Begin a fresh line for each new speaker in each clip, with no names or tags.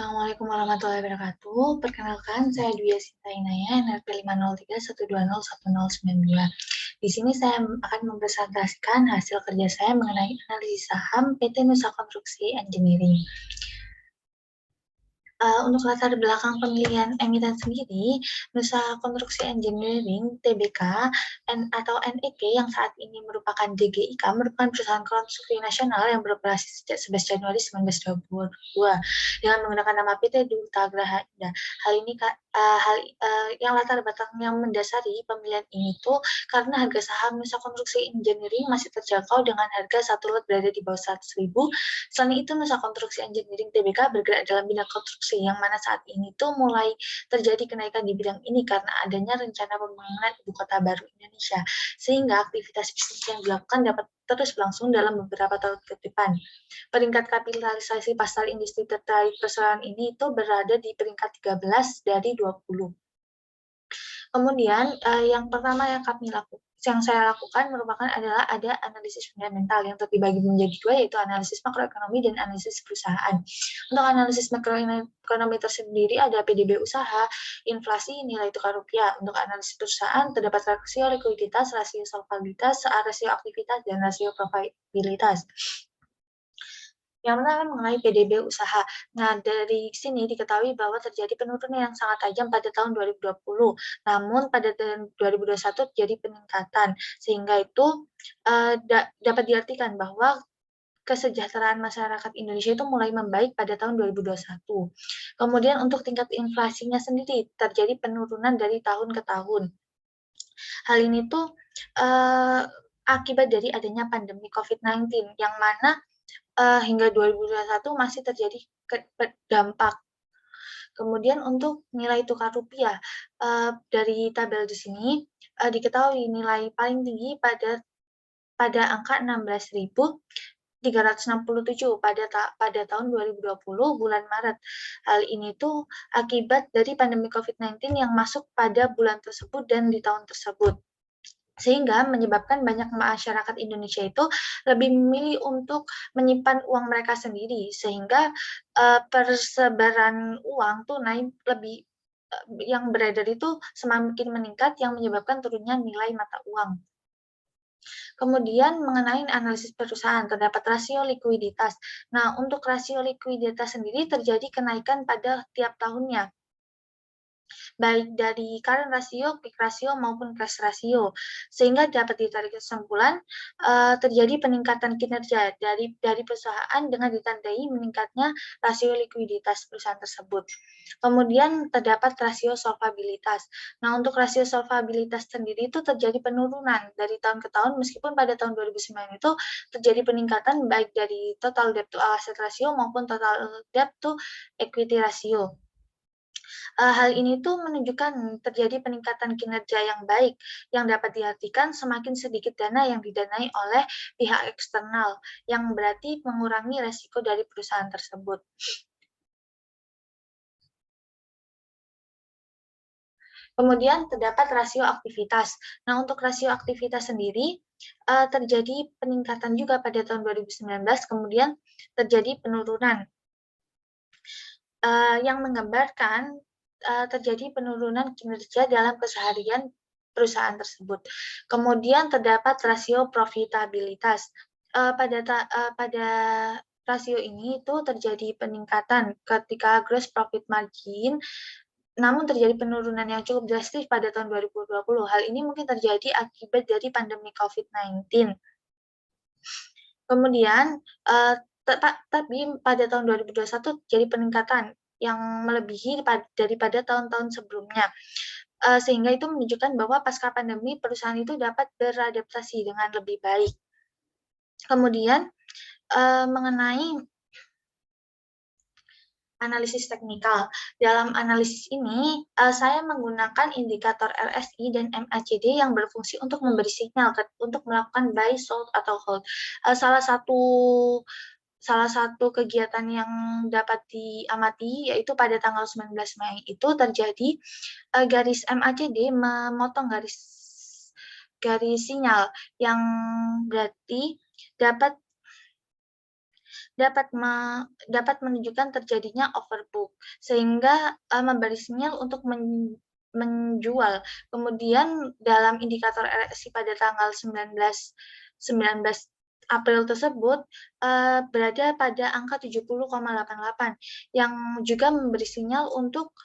Assalamualaikum warahmatullahi wabarakatuh. Perkenalkan, saya Dwi Sinta Inaya, NRP 503121092. Di sini saya akan mempresentasikan hasil kerja saya mengenai analisis saham PT Nusa Konstruksi Engineering. Untuk latar belakang pemilihan emiten sendiri, Nusa Konstruksi Engineering (TBK) atau NEK yang saat ini merupakan DGIK merupakan perusahaan konstruksi nasional yang beroperasi sejak 11 Januari 1922 dengan menggunakan nama PT Duta Graha Indah. Yang latar belakang yang mendasari pemilihan ini tuh karena harga saham Nusa Konstruksi Engineering masih terjangkau dengan harga satu lot berada di bawah 100.000. Selain itu, Nusa Konstruksi Engineering (TBK) bergerak dalam bidang konstruksi yang mana saat ini tuh mulai terjadi kenaikan di bidang ini karena adanya rencana pembangunan ibu kota baru Indonesia, sehingga aktivitas bisnis yang dilakukan dapat terus berlangsung dalam beberapa tahun ke depan. Peringkat kapitalisasi pasar industri terkait perusahaan ini itu berada di peringkat 13 dari 20. Kemudian yang pertama yang saya lakukan merupakan adalah ada analisis fundamental yang terbagi menjadi dua, yaitu analisis makroekonomi dan analisis perusahaan. Untuk analisis makroekonomi tersendiri ada PDB usaha, inflasi, nilai tukar rupiah. Untuk analisis perusahaan terdapat rasio likuiditas, rasio solvabilitas, rasio aktivitas, dan rasio profitabilitas. Yang pertama mengenai PDB usaha. Nah, dari sini diketahui bahwa terjadi penurunan yang sangat tajam pada tahun 2020. Namun pada tahun 2021 terjadi peningkatan. Sehingga itu dapat diartikan bahwa kesejahteraan masyarakat Indonesia itu mulai membaik pada tahun 2021. Kemudian untuk tingkat inflasinya sendiri terjadi penurunan dari tahun ke tahun. Hal ini tuh akibat dari adanya pandemi COVID-19 yang mana hingga 2021 masih terjadi dampak. Kemudian untuk nilai tukar rupiah, dari tabel di sini diketahui nilai paling tinggi pada angka 16.367 pada tahun 2020 bulan Maret. Hal ini tuh akibat dari pandemi COVID-19 yang masuk pada bulan tersebut dan di tahun tersebut, sehingga menyebabkan banyak masyarakat Indonesia itu lebih memilih untuk menyimpan uang mereka sendiri, sehingga persebaran uang tunai yang beredar itu semakin meningkat yang menyebabkan turunnya nilai mata uang. Kemudian mengenai analisis perusahaan terdapat rasio likuiditas. Nah, untuk rasio likuiditas sendiri terjadi kenaikan pada tiap tahunnya, baik dari current ratio, quick ratio, maupun cash ratio, sehingga dapat ditarik kesimpulan terjadi peningkatan kinerja dari perusahaan dengan ditandai meningkatnya rasio likuiditas perusahaan tersebut. Kemudian terdapat rasio solvabilitas. Nah, untuk rasio solvabilitas sendiri itu terjadi penurunan dari tahun ke tahun, meskipun pada tahun 2009 itu terjadi peningkatan baik dari total debt to asset ratio maupun total debt to equity ratio. Hal ini tuh menunjukkan terjadi peningkatan kinerja yang baik, yang dapat diartikan semakin sedikit dana yang didanai oleh pihak eksternal, yang berarti mengurangi resiko dari perusahaan tersebut. Kemudian terdapat rasio aktivitas. Nah, untuk rasio aktivitas sendiri terjadi peningkatan juga pada tahun 2019, kemudian terjadi penurunan yang menggambarkan terjadi penurunan kinerja dalam keseharian perusahaan tersebut. Kemudian terdapat rasio profitabilitas. Pada rasio ini itu terjadi peningkatan ketika gross profit margin, namun terjadi penurunan yang cukup drastis pada tahun 2020. Hal ini mungkin terjadi akibat dari pandemi COVID-19. Kemudian, tapi pada tahun 2021 jadi peningkatan yang melebihi daripada tahun-tahun sebelumnya, sehingga itu menunjukkan bahwa pasca pandemi perusahaan itu dapat beradaptasi dengan lebih baik. Kemudian, mengenai analisis teknikal. Dalam analisis ini, saya menggunakan indikator RSI dan MACD yang berfungsi untuk memberi sinyal untuk melakukan buy, sold, atau hold. Salah satu kegiatan yang dapat diamati yaitu pada tanggal 19 Mei itu terjadi garis MACD memotong garis sinyal yang berarti dapat dapat menunjukkan terjadinya overbook, sehingga memberi sinyal untuk menjual. Kemudian dalam indikator RSI pada tanggal 19 April tersebut berada pada angka 70,88 yang juga memberi sinyal untuk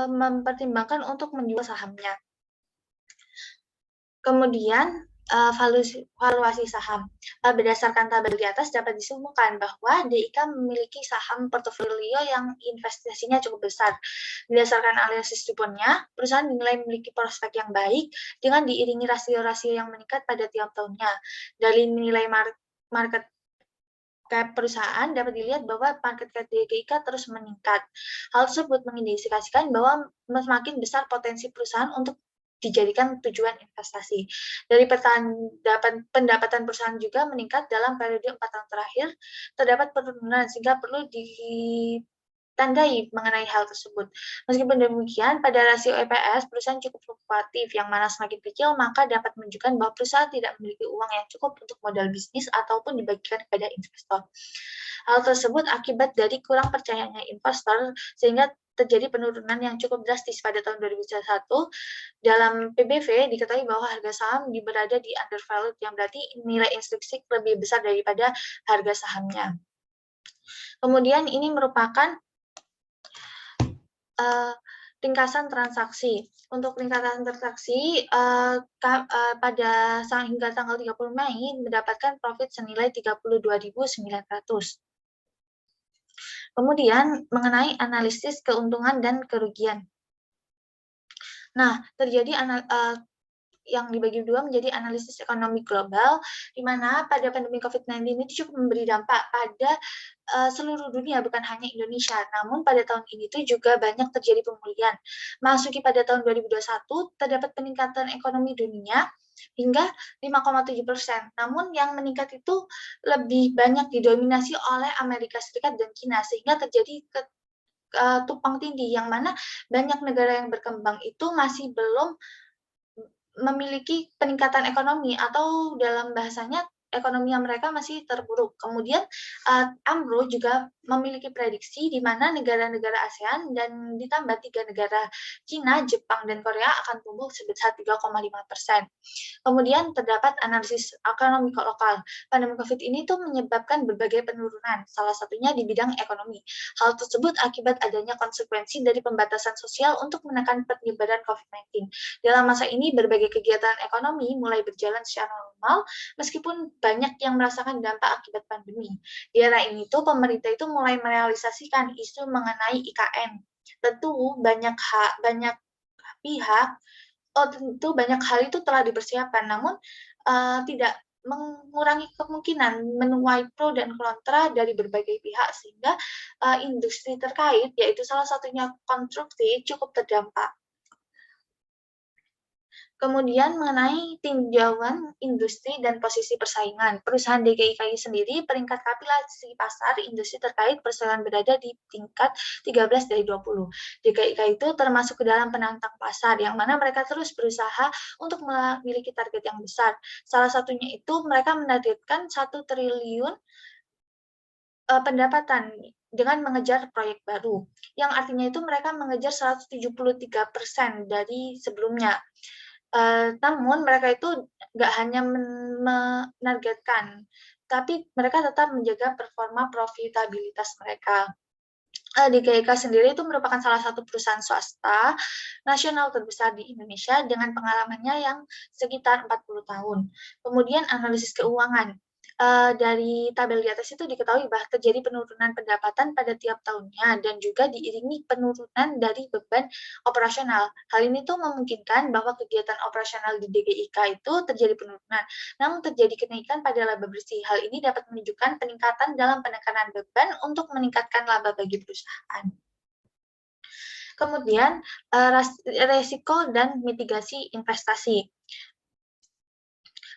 mempertimbangkan untuk menjual sahamnya. Kemudian valuasi saham. Berdasarkan tabel di atas dapat disimpulkan bahwa DIK memiliki saham portofolio yang investasinya cukup besar. Berdasarkan analisis Duponnya, perusahaan dinilai memiliki prospek yang baik dengan diiringi rasio-rasio yang meningkat pada tiap tahunnya. Dari nilai market cap perusahaan dapat dilihat bahwa market cap DIK terus meningkat. Hal tersebut mengindikasikan bahwa semakin besar potensi perusahaan untuk dijadikan tujuan investasi. Dari pendapatan perusahaan juga meningkat dalam periode 4 tahun terakhir, terdapat penurunan sehingga perlu ditandai mengenai hal tersebut. Meskipun demikian, pada rasio EPS, perusahaan cukup fluktuatif, yang mana semakin kecil, maka dapat menunjukkan bahwa perusahaan tidak memiliki uang yang cukup untuk modal bisnis ataupun dibagikan kepada investor. Hal tersebut akibat dari kurang percayanya investor, sehingga terjadi penurunan yang cukup drastis pada tahun 2021. Dalam PBV diketahui bahwa harga saham berada di undervalued, yang berarti nilai intrinsik lebih besar daripada harga sahamnya. Kemudian ini merupakan ringkasan transaksi. Untuk ringkasan transaksi pada hingga tanggal 30 Mei mendapatkan profit senilai 32.900. Kemudian mengenai analisis keuntungan dan kerugian. Nah, terjadi yang dibagi dua menjadi analisis ekonomi global, di mana pada pandemi COVID-19 itu cukup memberi dampak pada seluruh dunia, bukan hanya Indonesia. Namun pada tahun ini itu juga banyak terjadi pemulihan. Masuki pada tahun 2021, terdapat peningkatan ekonomi dunia hingga 5,7%. Namun yang meningkat itu lebih banyak didominasi oleh Amerika Serikat dan China, sehingga terjadi tumpang tindih, yang mana banyak negara yang berkembang itu masih belum memiliki peningkatan ekonomi, atau dalam bahasanya ekonomi mereka masih terpuruk. Kemudian AMRO juga memiliki prediksi di mana negara-negara ASEAN dan ditambah 3 negara Cina, Jepang, dan Korea akan tumbuh sebesar 3,5%. Kemudian terdapat analisis ekonomi lokal. Pandemi COVID ini tuh menyebabkan berbagai penurunan, salah satunya di bidang ekonomi. Hal tersebut akibat adanya konsekuensi dari pembatasan sosial untuk menekan penyebaran COVID-19. Dalam masa ini, berbagai kegiatan ekonomi mulai berjalan secara normal, meskipun banyak yang merasakan dampak akibat pandemi. Di era ini tuh pemerintah itu mulai merealisasikan isu mengenai IKN. Tentu banyak pihak, tentu banyak hal itu telah dipersiapkan, namun tidak mengurangi kemungkinan menuai pro dan kontra dari berbagai pihak, sehingga industri terkait, yaitu salah satunya konstruksi, cukup terdampak. Kemudian mengenai tinjauan industri dan posisi persaingan. Perusahaan DKIKI sendiri peringkat kapitalisasi pasar industri terkait persaingan berada di tingkat 13 dari 20. DKIKI itu termasuk ke dalam penantang pasar, yang mana mereka terus berusaha untuk memiliki target yang besar. Salah satunya itu mereka menargetkan 1 triliun pendapatan dengan mengejar proyek baru, yang artinya itu mereka mengejar 173% dari sebelumnya. Namun mereka itu nggak hanya menargetkan, tapi mereka tetap menjaga performa profitabilitas mereka. DKIK sendiri itu merupakan salah satu perusahaan swasta nasional terbesar di Indonesia dengan pengalamannya yang sekitar 40 tahun. Kemudian analisis keuangan. Dari tabel di atas itu diketahui bahwa terjadi penurunan pendapatan pada tiap tahunnya dan juga diiringi penurunan dari beban operasional. Hal ini tuh memungkinkan bahwa kegiatan operasional di DKIK itu terjadi penurunan, namun terjadi kenaikan pada laba bersih. Hal ini dapat menunjukkan peningkatan dalam penekanan beban untuk meningkatkan laba bagi perusahaan. Kemudian resiko dan mitigasi investasi.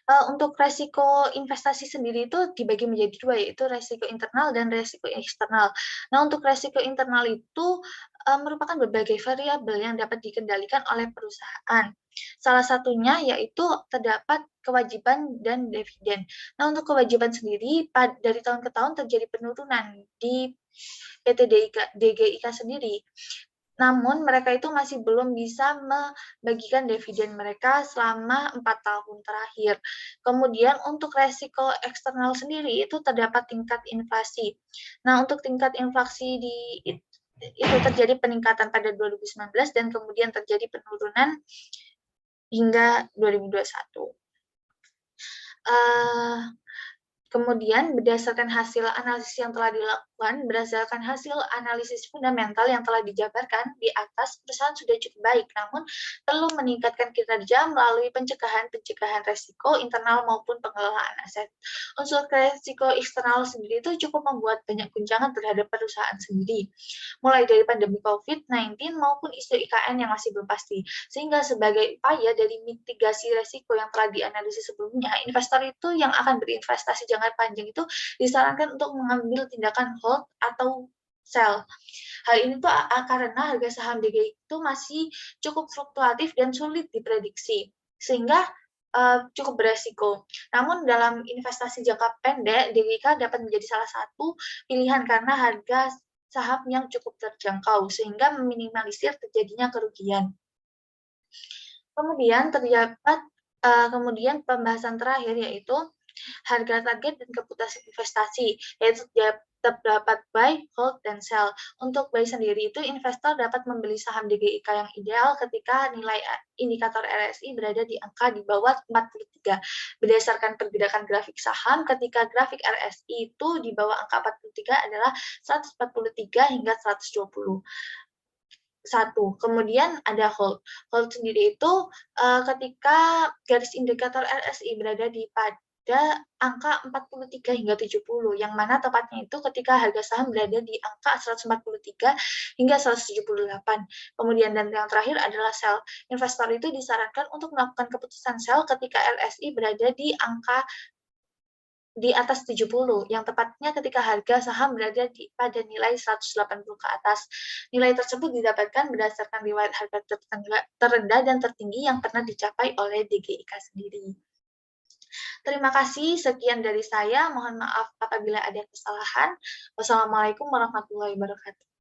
Untuk resiko investasi sendiri itu dibagi menjadi 2, yaitu resiko internal dan resiko eksternal. Nah, untuk resiko internal itu merupakan berbagai variabel yang dapat dikendalikan oleh perusahaan. Salah satunya yaitu terdapat kewajiban dan dividen. Nah, untuk kewajiban sendiri dari tahun ke tahun terjadi penurunan di PT DGIK sendiri. Namun mereka itu masih belum bisa membagikan dividen mereka selama 4 tahun terakhir. Kemudian untuk resiko eksternal sendiri itu terdapat tingkat inflasi. Nah, untuk tingkat inflasi itu terjadi peningkatan pada 2019 dan kemudian terjadi penurunan hingga 2021. Kemudian berdasarkan hasil analisis yang telah dilakukan, berdasarkan hasil analisis fundamental yang telah dijabarkan di atas, perusahaan sudah cukup baik, namun perlu meningkatkan kinerja melalui pencegahan resiko internal maupun pengelolaan aset. Unsur resiko eksternal sendiri itu cukup membuat banyak guncangan terhadap perusahaan sendiri, mulai dari pandemi COVID-19 maupun isu IKN yang masih belum pasti. Sehingga sebagai upaya dari mitigasi resiko yang telah dianalisis sebelumnya, investor itu yang akan berinvestasi jangka panjang itu disarankan untuk mengambil tindakan hold atau sell. Hal ini tuh karena harga saham DGI itu masih cukup fluktuatif dan sulit diprediksi, sehingga cukup beresiko. Namun dalam investasi jangka pendek, DGIK dapat menjadi salah satu pilihan karena harga saham yang cukup terjangkau, sehingga meminimalisir terjadinya kerugian. Kemudian terdapat pembahasan terakhir yaitu harga target dan keputusan investasi, yaitu terdapat buy, hold, dan sell. Untuk buy sendiri itu investor dapat membeli saham DGIK yang ideal ketika nilai indikator RSI berada di angka di bawah 43. Berdasarkan pergerakan grafik saham, ketika grafik RSI itu di bawah angka 43 adalah 143 hingga 120. Kemudian ada hold. Hold sendiri itu ketika garis indikator RSI berada pada angka 43 hingga 70, yang mana tepatnya itu ketika harga saham berada di angka 143 hingga 178. Kemudian dan yang terakhir adalah sell. Investor itu disarankan untuk melakukan keputusan sell ketika RSI berada di angka di atas 70, yang tepatnya ketika harga saham berada pada nilai 180 ke atas. Nilai tersebut didapatkan berdasarkan riwayat harga terendah dan tertinggi yang pernah dicapai oleh DGIK sendiri. Terima kasih, sekian dari saya. Mohon maaf apabila ada kesalahan. Wassalamualaikum warahmatullahi wabarakatuh.